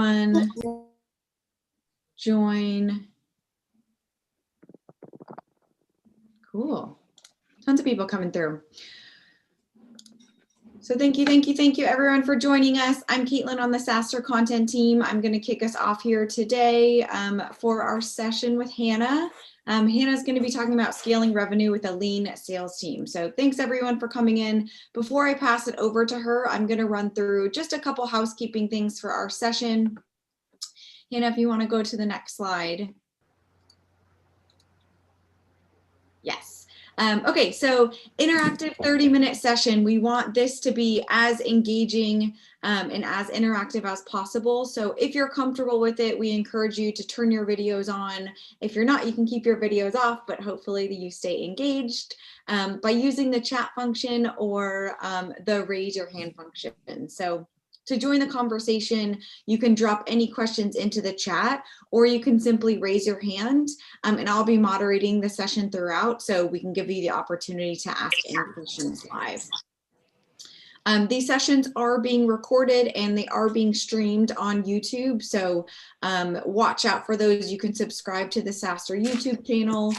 everyone join. Cool. Tons of people coming through. So thank you everyone for joining us. I'm Caitlin on the SaaStr content team. I'm going to kick us off here today for our session with Hannah. Hannah's going to be talking about scaling revenue with a lean sales team. So thanks everyone for coming in. Before I pass it over to her, I'm going to run through just a couple housekeeping things for our session. Hannah, if you want to go to the next slide. Yes. Okay, so interactive 30-minute session. We want this to be as engaging and as interactive as possible. So if you're comfortable with it, we encourage you to turn your videos on. If you're not, you can keep your videos off, but hopefully you stay engaged by using the chat function or the raise your hand function. So to join the conversation, you can drop any questions into the chat, or you can simply raise your hand and I'll be moderating the session throughout so we can give you the opportunity to ask any questions live. These sessions are being recorded and they are being streamed on YouTube. So watch out for those. You can subscribe to the SaaStr YouTube channel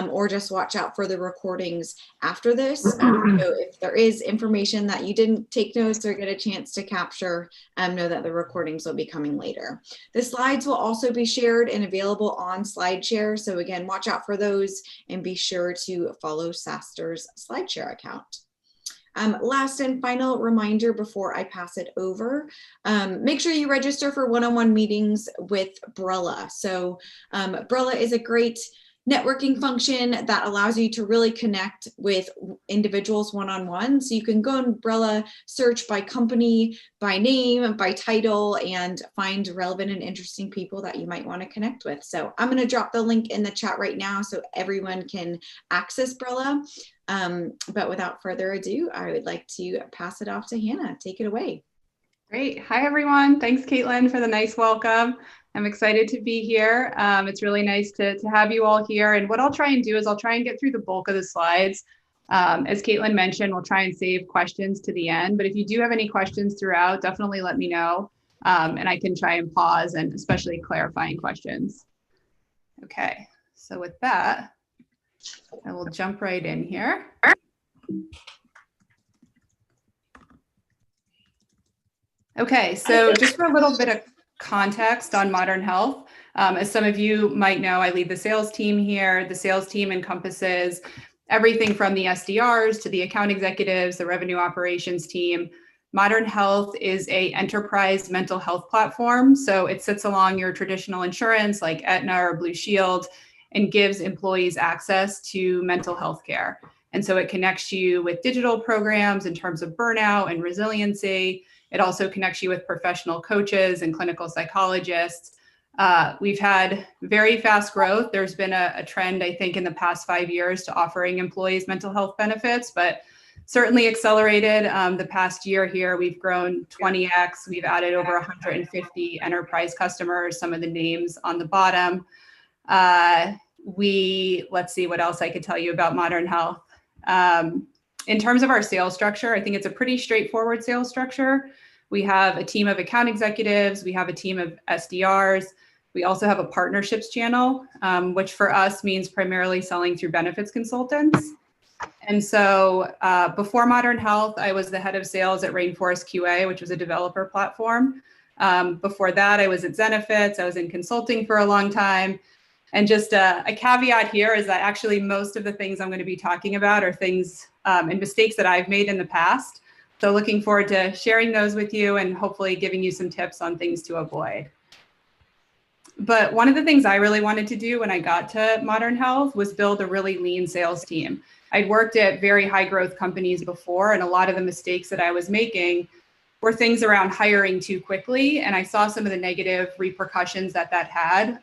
or just watch out for the recordings after this. So if there is information that you didn't take notes or get a chance to capture, know that the recordings will be coming later. The slides will also be shared and available on SlideShare. So again, watch out for those and be sure to follow SaaStr's SlideShare account. Last and final reminder before I pass it over, make sure you register for one-on-one meetings with Brella. So Brella is a great networking function that allows you to really connect with individuals one-on-one. So you can go on Brella, search by company, by name, by title, and find relevant and interesting people that you might want to connect with. So I'm going to drop the link in the chat right now so everyone can access Brella. But without further ado, I would like to pass it off to Hannah. Take it away. Great. Hi, everyone. Thanks, Caitlin, for the nice welcome. I'm excited to be here. It's really nice to have you all here. And what I'll try and do is I'll try and get through the bulk of the slides. As Caitlin mentioned, we'll try and save questions to the end. But if you do have any questions throughout, definitely let me know. And I can try and pause and especially clarifying questions. Okay. So with that, I will jump right in here. Okay, so just for a little bit of context on Modern Health, as some of you might know, I lead the sales team here. The sales team encompasses everything from the SDRs to the account executives, the revenue operations team. Modern Health is an enterprise mental health platform. So it sits along your traditional insurance like Aetna or Blue Shield and gives employees access to mental health care. And so it connects you with digital programs in terms of burnout and resiliency. It also connects you with professional coaches and clinical psychologists. We've had very fast growth. There's been a trend, I think, in the past 5 years to offering employees mental health benefits, but certainly accelerated the past year here. We've grown 20x. We've added over 150 enterprise customers, some of the names on the bottom. Let's see what else I could tell you about Modern Health. In terms of our sales structure, I think it's a pretty straightforward sales structure. We have a team of account executives. We have a team of SDRs. We also have a partnerships channel, which for us means primarily selling through benefits consultants. And so before Modern Health, I was the head of sales at Rainforest QA, which was a developer platform. Before that, I was at Zenefits. I was in consulting for a long time. And just a caveat here is that actually most of the things I'm going to be talking about are things and mistakes that I've made in the past. So looking forward to sharing those with you and hopefully giving you some tips on things to avoid. But one of the things I really wanted to do when I got to Modern Health was build a really lean sales team. I'd worked at very high growth companies before, and a lot of the mistakes that I was making were things around hiring too quickly. And I saw some of the negative repercussions that had,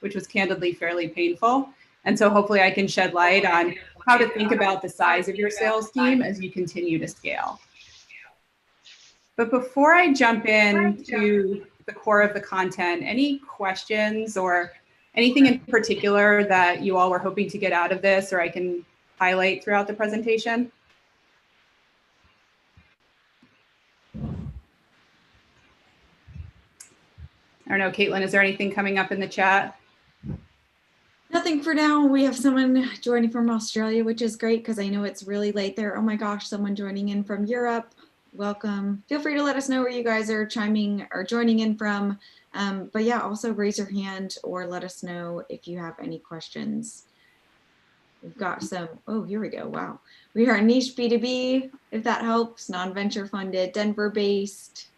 which was candidly fairly painful. And so hopefully I can shed light on how to think about the size of your sales team as you continue to scale. But before I jump into the core of the content, any questions or anything in particular that you all were hoping to get out of this or I can highlight throughout the presentation? don't know, Caitlin, is there anything coming up in the chat? Nothing for now. We have someone joining from Australia, which is great because I know it's really late there. Oh my gosh, someone joining in from Europe. Welcome. Feel free to let us know where you guys are chiming or joining in from. But yeah, also raise your hand or let us know if you have any questions. We've got some, oh, here we go. Wow. We are niche B2B, if that helps, non-venture funded, Denver-based.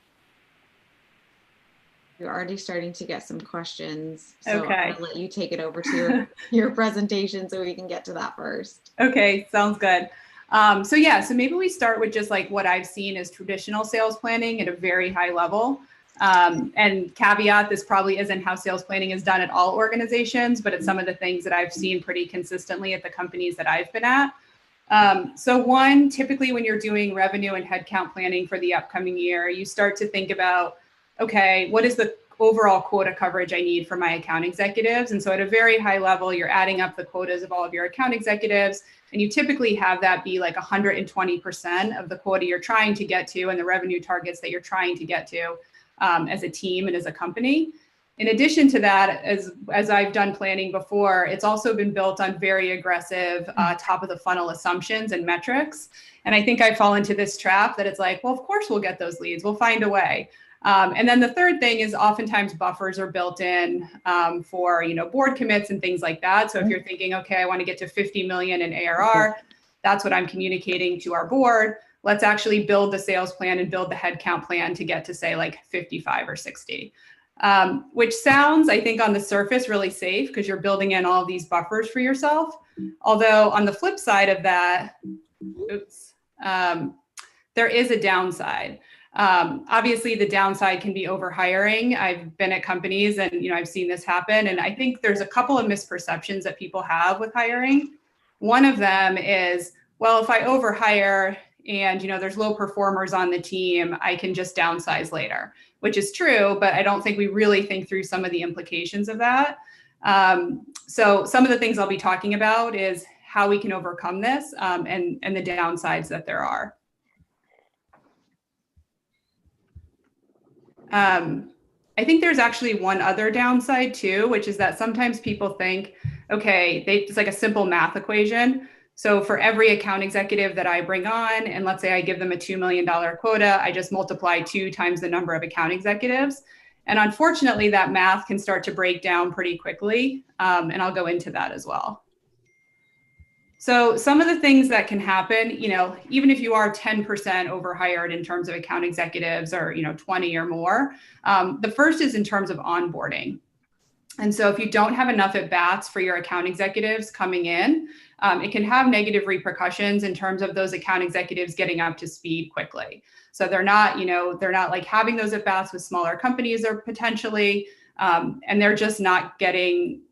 You're already starting to get some questions. So Okay. I'm gonna let you take it over to your presentation so we can get to that first. Okay, sounds good. So maybe we start with just like what I've seen as traditional sales planning at a very high level. And caveat, this probably isn't how sales planning is done at all organizations, but it's some of the things that I've seen pretty consistently at the companies that I've been at. So one, typically when you're doing revenue and headcount planning for the upcoming year, you start to think about, okay, what is the overall quota coverage I need for my account executives? And so at a very high level, you're adding up the quotas of all of your account executives, and you typically have that be like 120% of the quota you're trying to get to and the revenue targets that you're trying to get to as a team and as a company. In addition to that, as I've done planning before, it's also been built on very aggressive top of the funnel assumptions and metrics. And I think I fall into this trap that it's like, well, of course we'll get those leads. We'll find a way. And then the third thing is oftentimes buffers are built in for, board commits and things like that. So if you're thinking, okay, I want to get to 50 million in ARR, that's what I'm communicating to our board. Let's actually build the sales plan and build the headcount plan to get to say like 55 or 60, which sounds, I think on the surface, really safe because you're building in all of these buffers for yourself. Although on the flip side of that, there is a downside. Obviously the downside can be overhiring. I've been at companies and, I've seen this happen. And I think there's a couple of misperceptions that people have with hiring. One of them is, well, if I overhire and, there's low performers on the team, I can just downsize later, which is true, but I don't think we really think through some of the implications of that. So some of the things I'll be talking about is how we can overcome this and the downsides that there are. I think there's actually one other downside too, which is that sometimes people think, okay, it's like a simple math equation. So for every account executive that I bring on, and let's say I give them a $2 million quota, I just multiply 2 times the number of account executives. And unfortunately, that math can start to break down pretty quickly. And I'll go into that as well. So some of the things that can happen, even if you are 10% overhired in terms of account executives or, 20 or more, the first is in terms of onboarding. And so if you don't have enough at bats for your account executives coming in, it can have negative repercussions in terms of those account executives getting up to speed quickly. So they're not like having those at bats with smaller companies or potentially, and they're just not getting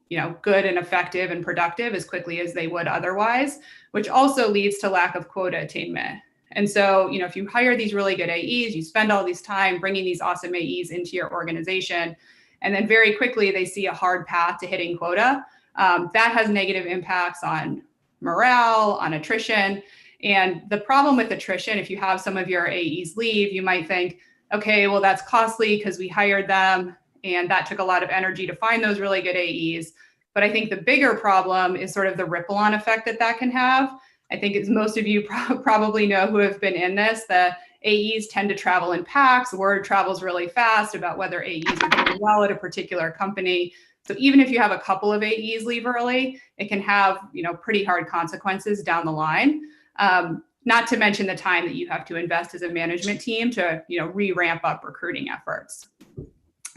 good and effective and productive as quickly as they would otherwise, which also leads to lack of quota attainment. And so, if you hire these really good AEs, you spend all this time bringing these awesome AEs into your organization, and then very quickly they see a hard path to hitting quota, that has negative impacts on morale, on attrition. And the problem with attrition, if you have some of your AEs leave, you might think, okay, well, that's costly because we hired them and that took a lot of energy to find those really good AEs. But I think the bigger problem is sort of the ripple-on effect that can have. I think as most of you probably know who have been in this, the AEs tend to travel in packs. Word travels really fast about whether AEs are doing well at a particular company. So even if you have a couple of AEs leave early, it can have pretty hard consequences down the line. Not to mention the time that you have to invest as a management team to re-ramp up recruiting efforts.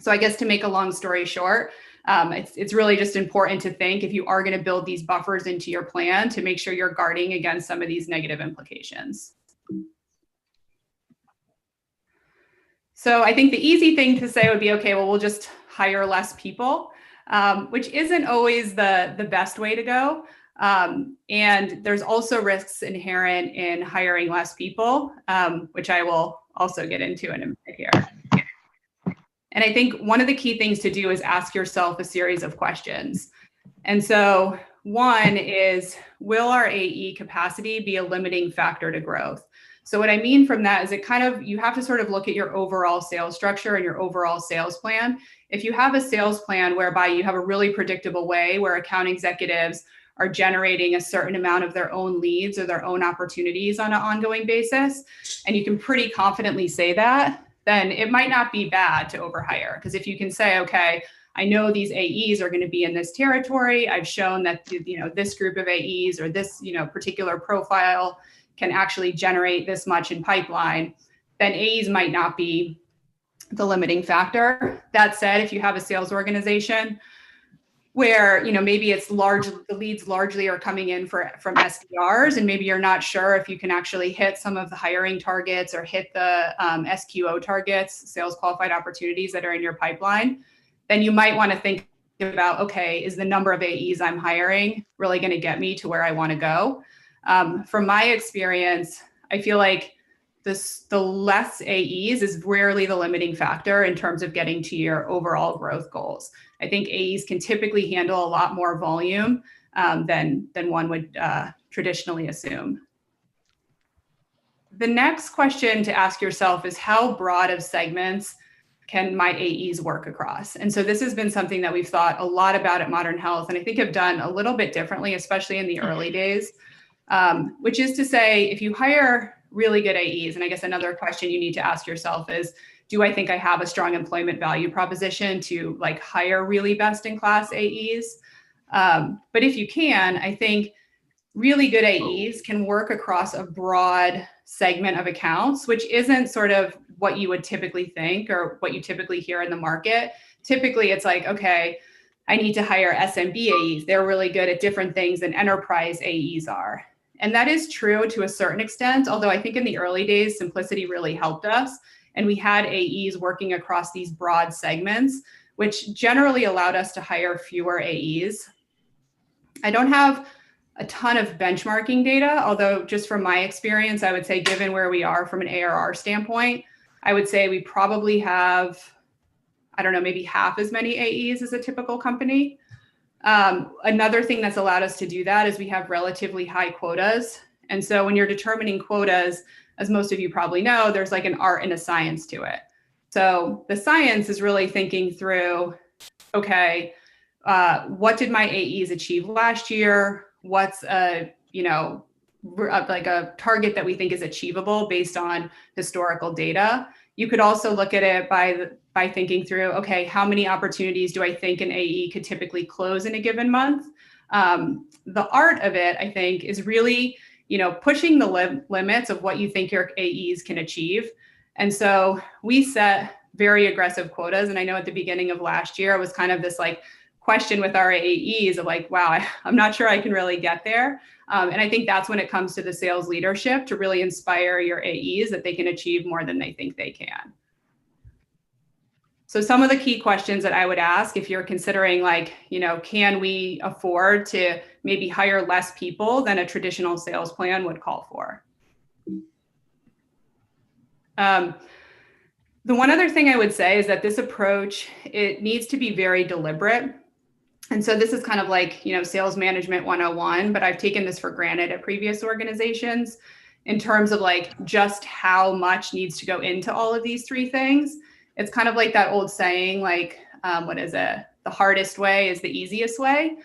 So I guess to make a long story short, it's really just important to think if you are going to build these buffers into your plan to make sure you're guarding against some of these negative implications. So I think the easy thing to say would be, okay, well, we'll just hire less people, which isn't always the best way to go. And there's also risks inherent in hiring less people, which I will also get into in a minute here. And I think one of the key things to do is ask yourself a series of questions. And so one is, will our AE capacity be a limiting factor to growth? So what I mean from that is you have to sort of look at your overall sales structure and your overall sales plan. If you have a sales plan whereby you have a really predictable way where account executives are generating a certain amount of their own leads or their own opportunities on an ongoing basis, and you can pretty confidently say that, then it might not be bad to overhire. Because if you can say, okay, I know these AEs are going to be in this territory. I've shown that, this group of AEs or this, particular profile can actually generate this much in pipeline, then AEs might not be the limiting factor. That said, if you have a sales organization where, maybe the leads largely are coming in from SDRs, and maybe you're not sure if you can actually hit some of the hiring targets or hit the SQO targets, sales qualified opportunities that are in your pipeline, then you might want to think about, okay, is the number of AEs I'm hiring really going to get me to where I want to go? From my experience, I feel like the less AEs is rarely the limiting factor in terms of getting to your overall growth goals. I think AEs can typically handle a lot more volume than one would traditionally assume. The next question to ask yourself is, how broad of segments can my AEs work across? And so this has been something that we've thought a lot about at Modern Health, and I think have done a little bit differently, especially in the early days, which is to say, if you hire really good AEs, and I guess another question you need to ask yourself is, do I think I have a strong employment value proposition to hire really best in class AEs? But if you can, I think really good AEs can work across a broad segment of accounts, which isn't sort of what you would typically think or what you typically hear in the market. Typically, it's like, okay, I need to hire SMB AEs. They're really good at different things than enterprise AEs are. And that is true to a certain extent, although I think in the early days, simplicity really helped us. And we had AEs working across these broad segments, which generally allowed us to hire fewer AEs. I don't have a ton of benchmarking data, although just from my experience, I would say given where we are from an ARR standpoint, I would say we probably have, I don't know, maybe half as many AEs as a typical company. Another thing that's allowed us to do that is we have relatively high quotas. And so when you're determining quotas, as most of you probably know, there's an art and a science to it. So the science is really thinking through, okay, what did my AEs achieve last year? What's a target that we think is achievable based on historical data? You could also look at it by thinking through, okay, how many opportunities do I think an AE could typically close in a given month? The art of it, I think, is really, pushing the limits of what you think your AEs can achieve. And so we set very aggressive quotas. And I know at the beginning of last year, it was kind of this question with our AEs of wow, I'm not sure I can really get there. And I think that's when it comes to the sales leadership to really inspire your AEs that they can achieve more than they think they can. So some of the key questions that I would ask if you're considering can we afford to maybe hire less people than a traditional sales plan would call for? The one other thing I would say is that this approach, it needs to be very deliberate. And so this is kind of sales management 101, but I've taken this for granted at previous organizations in terms of just how much needs to go into all of these three things. It's kind of like that old saying, what is it? The hardest way is the easiest way.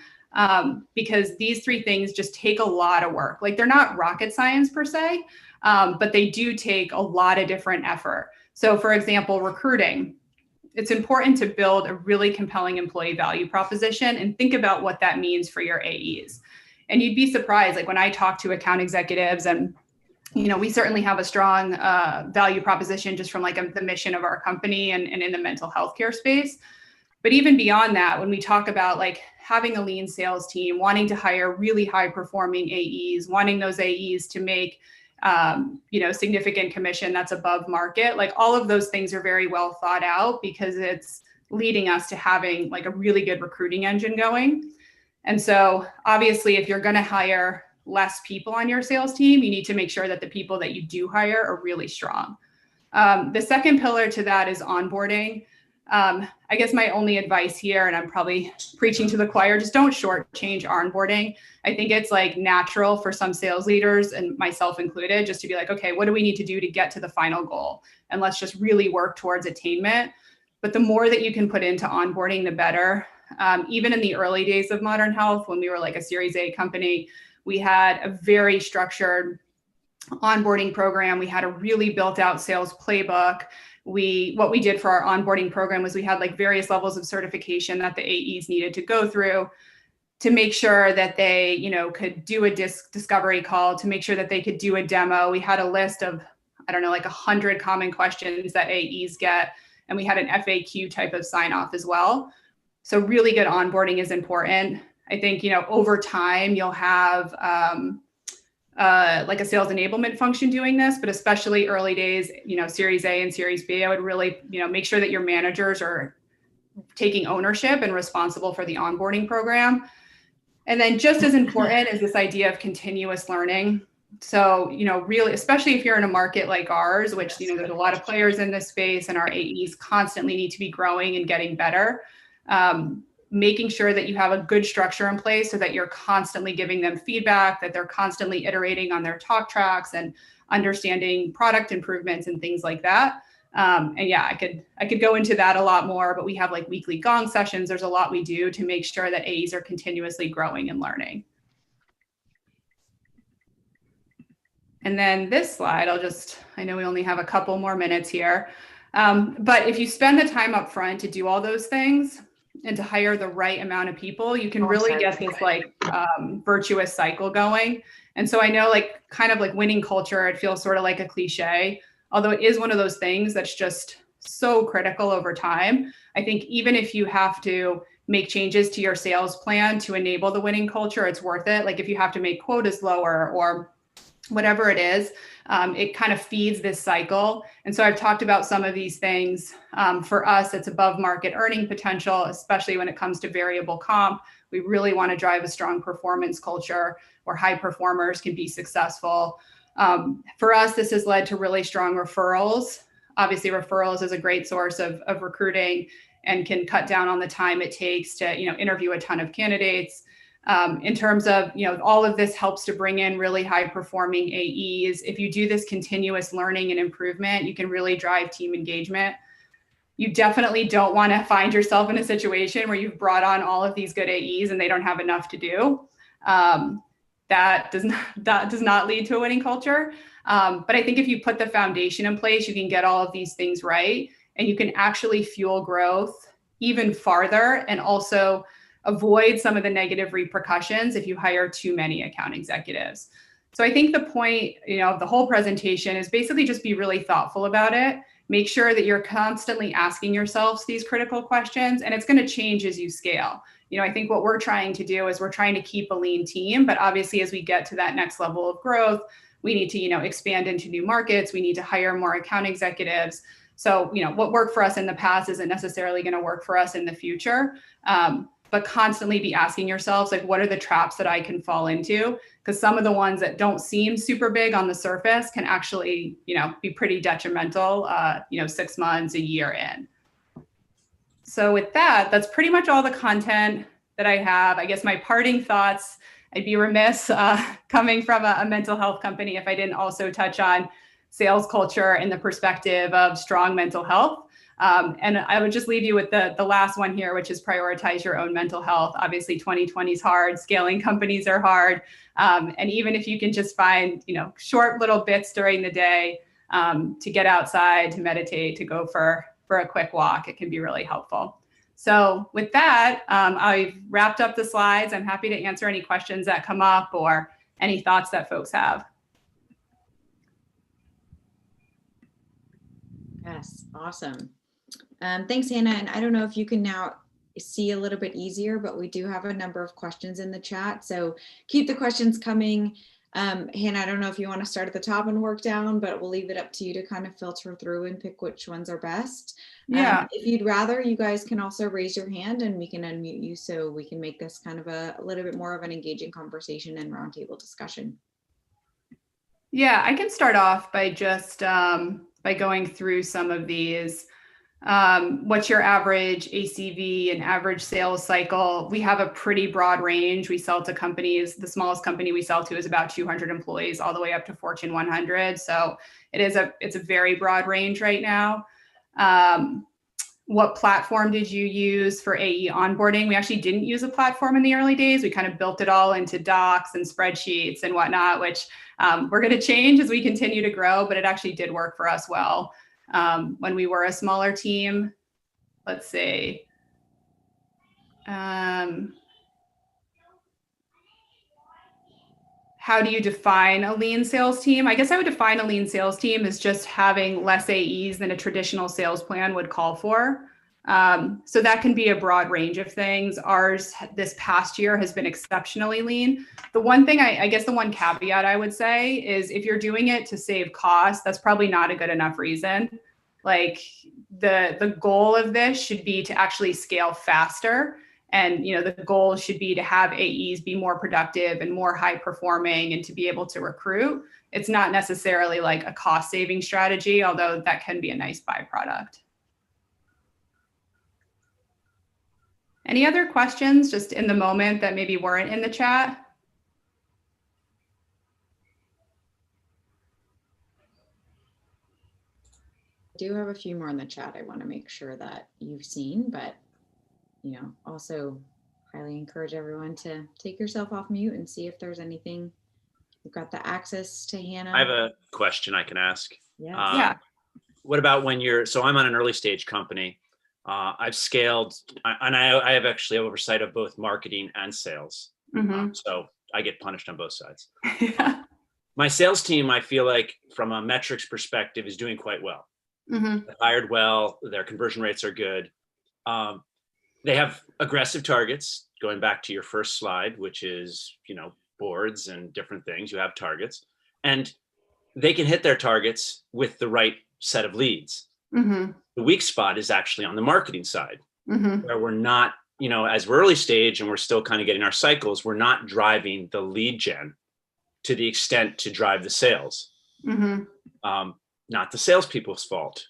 Because these three things just take a lot of work. They're not rocket science per se, but they do take a lot of different effort. So for example, recruiting. It's important to build a really compelling employee value proposition and think about what that means for your AEs. And you'd be surprised, when I talk to account executives, and we certainly have a strong value proposition just from the mission of our company and in the mental health care space. But even beyond that, when we talk about having a lean sales team, wanting to hire really high performing AEs, wanting those AEs to make significant commission that's above market, all of those things are very well thought out because it's leading us to having a really good recruiting engine going. And so obviously, if you're going to hire less people on your sales team, you need to make sure that the people that you do hire are really strong. The second pillar to that is onboarding. I guess my only advice here, and I'm probably preaching to the choir, just don't shortchange onboarding. I think it's like natural for some sales leaders, and myself included, just to be like, okay, what do we need to do to get to the final goal? And let's just really work towards attainment. But the more that you can put into onboarding, the better. Even in the early days of Modern Health, when we were like a Series A company, we had a very structured onboarding program. We had a really built out sales playbook. What we did for our onboarding program was we had like various levels of certification that the AEs needed to go through to make sure that they, could do a discovery call, to make sure that they could do a demo. We had a list of, I don't know, like 100 common questions that AEs get. And we had an FAQ type of sign off as well. So really good onboarding is important. I think, over time you'll have like a sales enablement function doing this, but especially early days, Series A and Series B, I would really, make sure that your managers are taking ownership and responsible for the onboarding program. And then just as important is this idea of continuous learning. So, really, especially if you're in a market like ours, which, there's a lot of players in this space and our AEs constantly need to be growing and getting better. Making sure that you have a good structure in place so that you're constantly giving them feedback, that they're constantly iterating on their talk tracks and understanding product improvements and things like that. And yeah, I could go into that a lot more, but we have like weekly gong sessions. There's a lot we do to make sure that AEs are continuously growing and learning. And then this slide, I know we only have a couple more minutes here, but if you spend the time up front to do all those things and to hire the right amount of people, you can really get this like virtuous cycle going. And so I know like kind of like winning culture, it feels sort of like a cliche, although it is one of those things that's just so critical over time. I think even if you have to make changes to your sales plan to enable the winning culture, it's worth it. Like if you have to make quotas lower or whatever it is, it kind of feeds this cycle. And so I've talked about some of these things. For us, it's above market earning potential, especially when it comes to variable comp. We really want to drive a strong performance culture where high performers can be successful. For us, this has led to really strong referrals. Obviously, referrals is a great source of recruiting and can cut down on the time it takes to interview a ton of candidates. In terms of, all of this helps to bring in really high performing AEs. If you do this continuous learning and improvement, you can really drive team engagement. You definitely don't want to find yourself in a situation where you've brought on all of these good AEs and they don't have enough to do. That does not lead to a winning culture. But I think if you put the foundation in place, you can get all of these things right, and you can actually fuel growth even farther and also avoid some of the negative repercussions if you hire too many account executives. So I think the point, of the whole presentation is basically just be really thoughtful about it. Make sure that you're constantly asking yourselves these critical questions, and it's going to change as you scale. I think what we're trying to do is we're trying to keep a lean team, but obviously as we get to that next level of growth, we need to, expand into new markets. We need to hire more account executives. So, what worked for us in the past isn't necessarily going to work for us in the future. But constantly be asking yourselves, like, what are the traps that I can fall into? Because some of the ones that don't seem super big on the surface can actually, be pretty detrimental, 6 months, a year in. So with that, that's pretty much all the content that I have. I guess my parting thoughts, I'd be remiss coming from a mental health company if I didn't also touch on sales culture in the perspective of strong mental health. And I would just leave you with the last one here, which is prioritize your own mental health. Obviously, 2020 is hard. Scaling companies are hard. And even if you can just find, short little bits during the day to get outside, to meditate, to go for a quick walk, it can be really helpful. So with that, I've wrapped up the slides. I'm happy to answer any questions that come up or any thoughts that folks have. Yes, awesome. Thanks, Hannah. And I don't know if you can now see a little bit easier, but we do have a number of questions in the chat. So keep the questions coming. Hannah, I don't know if you want to start at the top and work down, but we'll leave it up to you to kind of filter through and pick which ones are best. Yeah. If you'd rather, you guys can also raise your hand and we can unmute you so we can make this kind of a little bit more of an engaging conversation and roundtable discussion. Yeah, I can start off by just by going through some of these. What's your average ACV and average sales cycle? We have a pretty broad range. We sell to companies. The smallest company we sell to is about 200 employees, all the way up to Fortune 100. So it's a very broad range right now. What platform did you use for AE onboarding? We actually didn't use a platform in the early days. We kind of built it all into docs and spreadsheets and whatnot, which we're going to change as we continue to grow, but it actually did work for us well. When we were a smaller team, let's see. How do you define a lean sales team? I guess I would define a lean sales team as just having less AEs than a traditional sales plan would call for. So that can be a broad range of things. Ours this past year has been exceptionally lean. The one thing, I guess the one caveat I would say is if you're doing it to save costs, that's probably not a good enough reason. Like the goal of this should be to actually scale faster. And, the goal should be to have AEs be more productive and more high performing and to be able to recruit. It's not necessarily like a cost saving strategy, although that can be a nice byproduct. Any other questions just in the moment that maybe weren't in the chat? I do have a few more in the chat I want to make sure that you've seen, but also highly encourage everyone to take yourself off mute and see if there's anything. We've got the access to Hannah. I have a question I can ask. Yeah. What about when so I'm on an early stage company. I've scaled, and I have actually oversight of both marketing and sales. Mm-hmm. So I get punished on both sides. Yeah. My sales team, I feel like from a metrics perspective, is doing quite well. Mm-hmm. They're hired well, their conversion rates are good. They have aggressive targets, going back to your first slide, which is, boards and different things. You have targets, and they can hit their targets with the right set of leads. Mm-hmm. The weak spot is actually on the marketing side, Mm-hmm. where we're not, as we're early stage and we're still kind of getting our cycles, we're not driving the lead gen to the extent to drive the sales. Mm-hmm. Not the salespeople's fault.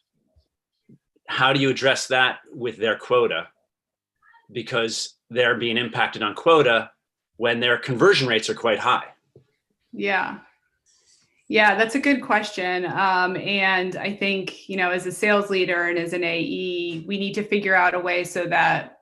How do you address that with their quota? Because they're being impacted on quota when their conversion rates are quite high. Yeah, that's a good question. And I think, as a sales leader and as an AE, we need to figure out a way so that,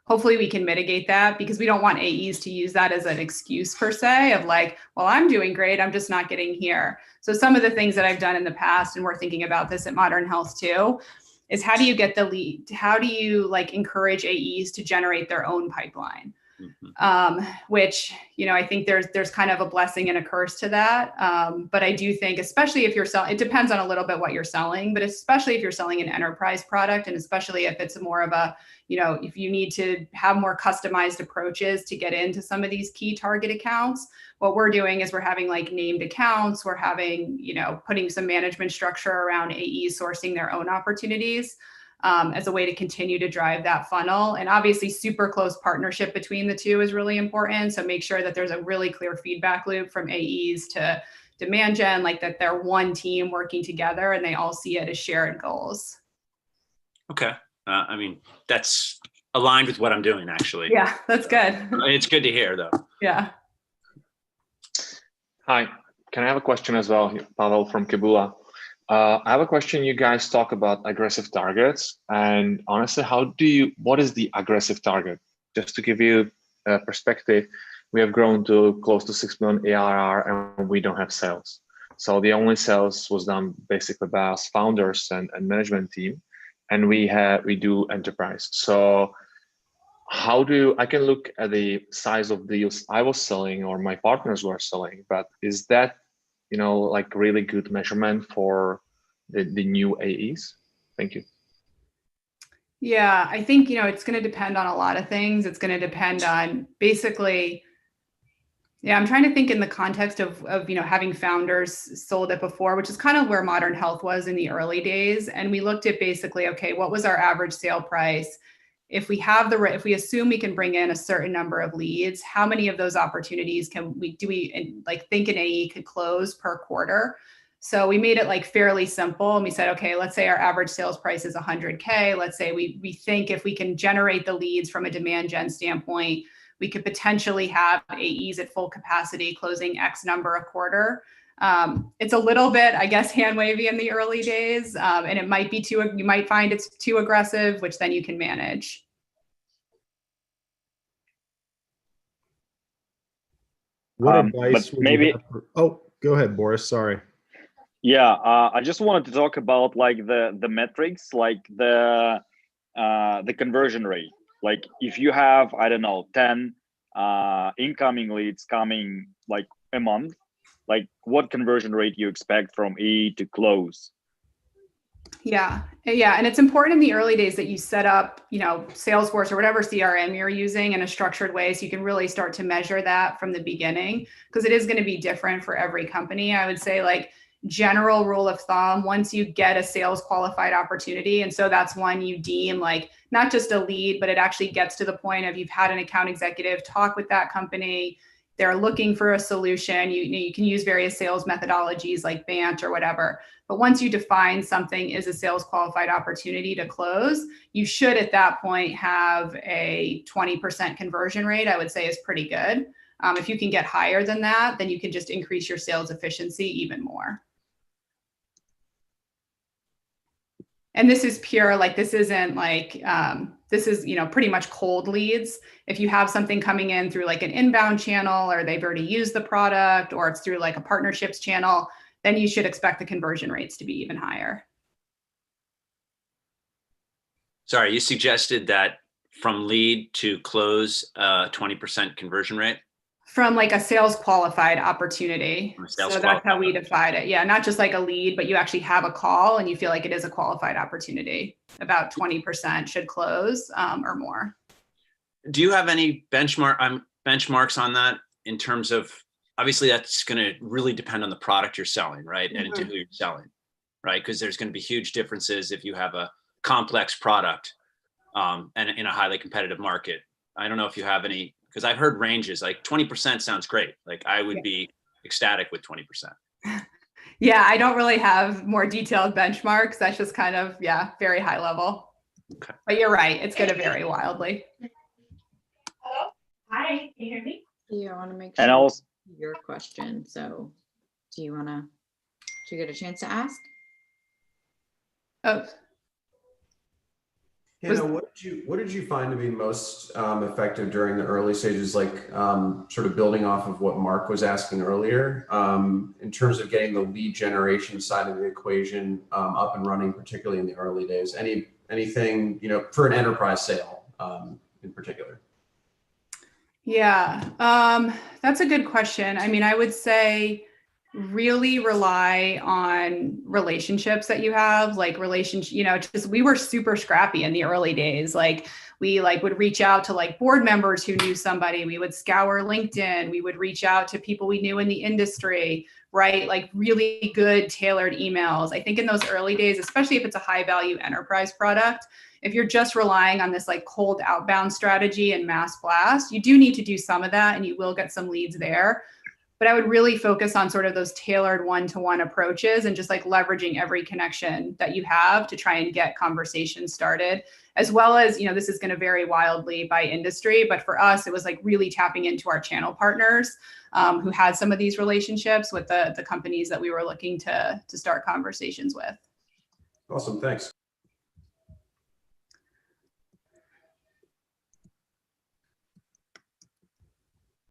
hopefully we can mitigate that, because we don't want AEs to use that as an excuse per se of like, well, I'm doing great, I'm just not getting here. So some of the things that I've done in the past, and we're thinking about this at Modern Health too, is how do you get the lead? How do you encourage AEs to generate their own pipeline? Mm-hmm. Which, I think there's kind of a blessing and a curse to that. But I do think, especially if you're selling, it depends on a little bit what you're selling, but especially if you're selling an enterprise product, and especially if it's more of a, if you need to have more customized approaches to get into some of these key target accounts, what we're doing is we're having named accounts, we're having, putting some management structure around AEs sourcing their own opportunities. As a way to continue to drive that funnel. And obviously super close partnership between the two is really important. So make sure that there's a really clear feedback loop from AEs to demand gen, that they're one team working together and they all see it as shared goals. Okay. That's aligned with what I'm doing, actually. Yeah, that's good. It's good to hear, though. Yeah. Hi, can I have a question as well? Pavel from Kibula. I have a question. You guys talk about aggressive targets, and honestly, what is the aggressive target? Just to give you a perspective, we have grown to close to 6 million ARR and we don't have sales. So the only sales was done basically by us founders and management team, and we do enterprise. So I can look at the size of deals I was selling or my partners were selling, but is that really good measurement for the new AEs? Thank you. Yeah, I think, it's going to depend on a lot of things. It's going to depend on basically, I'm trying to think in the context of having founders sold it before, which is kind of where Modern Health was in the early days. And we looked at basically, okay, what was our average sale price? If we assume we can bring in a certain number of leads, how many of those opportunities think an AE could close per quarter? So we made it like fairly simple. And we said, okay, let's say our average sales price is 100K. Let's say we think if we can generate the leads from a demand gen standpoint, we could potentially have AEs at full capacity closing X number a quarter. It's a little bit, I guess, hand wavy in the early days. And it might be you might find it's too aggressive, which then you can manage. What advice would maybe you have for, oh, go ahead, Boris, sorry. Yeah, I just wanted to talk about like the metrics, like the conversion rate. Like if you have, I don't know, 10 incoming leads coming like a month, like what conversion rate you expect from E to close? Yeah. And it's important in the early days that you set up, Salesforce or whatever CRM you're using in a structured way so you can really start to measure that from the beginning, because it is going to be different for every company. I would say like general rule of thumb, once you get a sales qualified opportunity, and so that's one you deem like not just a lead, but it actually gets to the point of you've had an account executive talk with that company. They're looking for a solution. You can use various sales methodologies like BANT or whatever. But once you define something as a sales qualified opportunity to close, you should at that point have a 20% conversion rate, I would say is pretty good. If you can get higher than that, then you can just increase your sales efficiency even more. And this is pure, like this isn't like, this is, pretty much cold leads. If you have something coming in through like an inbound channel, or they've already used the product, or it's through like a partnerships channel, then you should expect the conversion rates to be even higher. Sorry, you suggested that from lead to close, 20% conversion rate? From like a sales qualified opportunity. So that's how we define it. Yeah, not just like a lead, but you actually have a call and you feel like it is a qualified opportunity. About 20% should close or more. Do you have any benchmarks on that in terms of, obviously that's going to really depend on the product you're selling, right? Mm-hmm. And to who you're selling, right? Because there's going to be huge differences if you have a complex product and in a highly competitive market. I don't know if you have any, because I've heard ranges, like 20% sounds great. Like I would be ecstatic with 20%. Yeah, I don't really have more detailed benchmarks. That's just kind of, very high level. Okay. But you're right. It's going to vary wildly. Hello? Hi, can you hear me? Yeah, I want to make sure and also your question. So do you get a chance to ask? Oh. Hannah, what did you find to be most effective during the early stages, like sort of building off of what Mark was asking earlier, in terms of getting the lead generation side of the equation up and running, particularly in the early days? Anything, for an enterprise sale in particular? Yeah, that's a good question. I mean, I would say really rely on relationships that you have, like just we were super scrappy in the early days. Like we would reach out to like board members who knew somebody. We would scour LinkedIn. We would reach out to people we knew in the industry, right? Like really good tailored emails. I think in those early days, especially if it's a high value enterprise product, if you're just relying on this like cold outbound strategy and mass blast, you do need to do some of that and you will get some leads there. But I would really focus on sort of those tailored one-to-one approaches and just like leveraging every connection that you have to try and get conversations started, as well as, this is going to vary wildly by industry. But for us, it was like really tapping into our channel partners who had some of these relationships with the companies that we were looking to start conversations with. Awesome. Thanks.